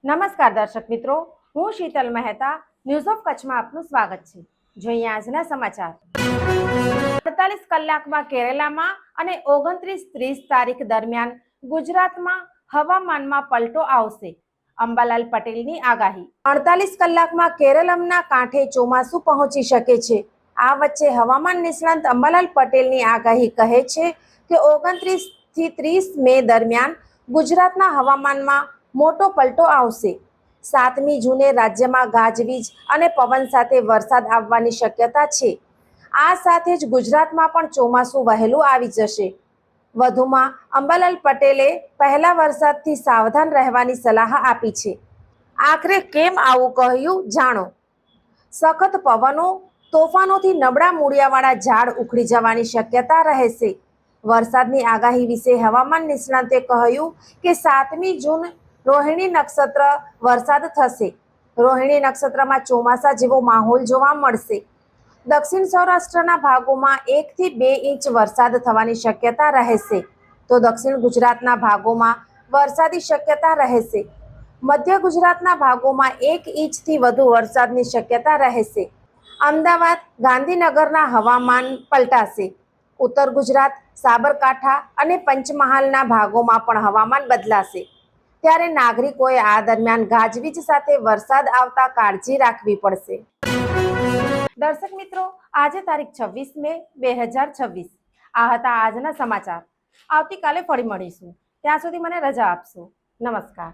નમસ્કાર દર્શક મિત્રો, હું શીતલ મહેતા ન્યૂઝ ઓફ કચ્છમાં આપનું સ્વાગત છે। જોઈએ આજના સમાચાર। 48 કલાકમાં કેરળમાં અને 29-30 તારીખ દરમિયાન ગુજરાતમાં હવામાનમાં પલટો આવશે, અંબાલાલ પટેલની આગાહી। 48 કલાકમાં કેરળના કાંઠે ચોમાસું પહોંચી શકે છે। આ વચ્ચે હવામાન નિષ્ણાત અંબાલાલ પટેલની આગાહી કહે છે કે 29 થી 30 મે દરમિયાન ગુજરાતના હવામાનમાં મોટો પલટો આવશે। 7મી જૂને રાજ્યમાં ગાજવીજ અને પવન સાથે વરસાદ આવવાની શક્યતા છે। આ સાથે જ ગુજરાતમાં પણ ચોમાસું વહેલું આવી જશે। વધુમાં અંબાલાલ પટેલે પહેલા વરસાદથી સાવધાન રહેવાની સલાહ આપી છે। આખરે કેમ આવું કહ્યું, જાણો। સખત પવનો, તોફાનોથી નબળા મૂળિયાવાળા ઝાડ ઉખડી જવાની શક્યતા રહેશે। વરસાદની આગાહી વિશે હવામાન નિષ્ણાતે કહ્યું કે 7મી જૂન રોહિણી નક્ષત્ર વરસાદ થશે। રોહિણી નક્ષત્રમાં ચોમાસા જેવો માહોલ જોવા મળશે। દક્ષિણ સૌરાષ્ટ્રના ભાગોમાં 1 થી 2 ઇંચ વરસાદ થવાની શક્યતા રહેશે, તો દક્ષિણ ગુજરાતના ભાગોમાં વરસાદી શક્યતા રહેશે। મધ્ય ગુજરાતના ભાગોમાં 1 ઇંચથી વધુ વરસાદની શક્યતા રહેશે। અમદાવાદ, ગાંધીનગરના હવામાન પલટાશે। ઉત્તર ગુજરાત, સાબરકાંઠા અને પંચમહાલના ભાગોમાં પણ હવામાન બદલાશે। ત્યારે નાગરિકોએ આ દરમિયાન ગાજવીજ સાથે વરસાદ આવતા કાળજી રાખવી પડશે। દર્શક મિત્રો, આજે તારીખ 26 મે 2026 આ હતા આજના સમાચાર। આવતીકાલે ફરી મળીશું, ત્યાં સુધી મને રજા આપશો। નમસ્કાર।